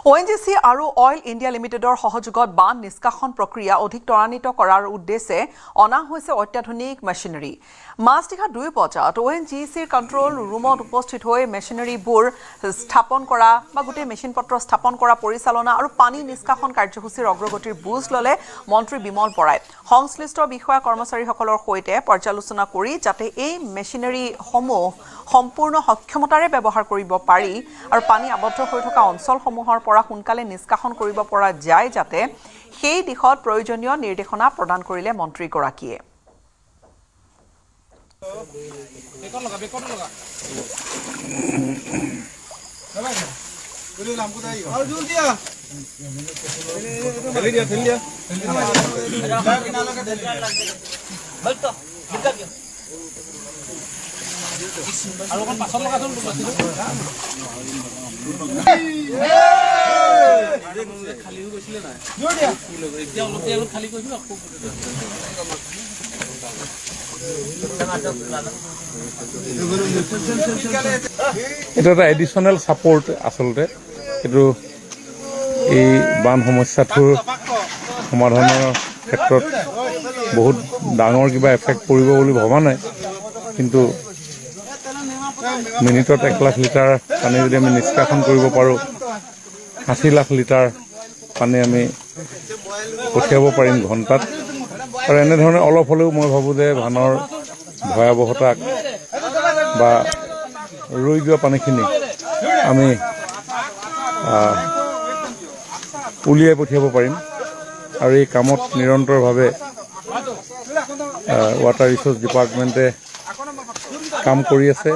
ONGC আৰু oil India লিমিটেডৰ সহযোগত বান নিষ্কাশন প্ৰক্ৰিয়া অধিক ত্বৰান্বিত কৰাৰ উদ্দেশ্যে অনা হৈছে অত্যাধুনিক মেচিনাৰী। মাজনিশা 2 বজাত ONGCৰ কণ্ট্ৰল ৰুমত উপস্থিত হৈ মেচিনাৰীবোৰ স্থাপন কৰা বা গোটেই মেচিনপত্ৰ স্থাপন কৰা পৰিচালনা আৰু পানী নিষ্কাশন কাৰ্যসূচীৰ অগ্ৰগতিৰ বুজ ল'লে মন্ত্ৰী বিমল বৰাই। সংশ্লিষ্ট বিষয়া কৰ্মচাৰীসকলৰ সৈতে পৰ্যালোচনা কৰি যাতে এই মেচিনাৰীসমূহ সম্পূৰ্ণ সক্ষমতাৰে ব্যৱহাৰ কৰিব পাৰি আৰু পানী আবদ্ধ হৈ থকা অঞ্চলসমূহৰ পৰা সোনকালে নিষ্কাশন কৰিব পৰা যায় যাতে সেই দিশত প্ৰয়োজনীয় নিৰ্দেশনা প্ৰদান কৰিলে মন্ত্ৰীগৰাকীয়ে। আৰু কোন পাছল লগা থল খালি হৈ গৈছিলে নাই জোৰ দিয়া এতিয়া অলপ খালি কৰিছো আকৌ এটা এডিশনাল সাপোৰ্ট আসলতে এটো এই বান সমস্যাটোৰ সমাধানৰ ক্ষেত্ৰত বহুত ডাঙৰ কিবা এফেক্ট পৰিব বুলি ভবা নাই কিন্তু মিনিটত 1 লাখ লিটাৰ পানী যদি আমি নিষ্কাশন কৰিব পাৰো 80 লাখ লিটাৰ পানী আমি পঠিয়াব পাৰিম ঘণ্টাত আৰু এনে ধৰণে অলপ হলেও মই ভাবো যে বানৰ ভয়াবহতা বা ৰৈ যোৱা পানীখিনি আমি উলিয়াই পঠিয়াব পাৰিম আৰু এই কামত নিৰন্তৰভাৱে ৱাটাৰ ৰিসোৰ্স ডিপাৰ্টমেণ্টে কাম কৰি আছে।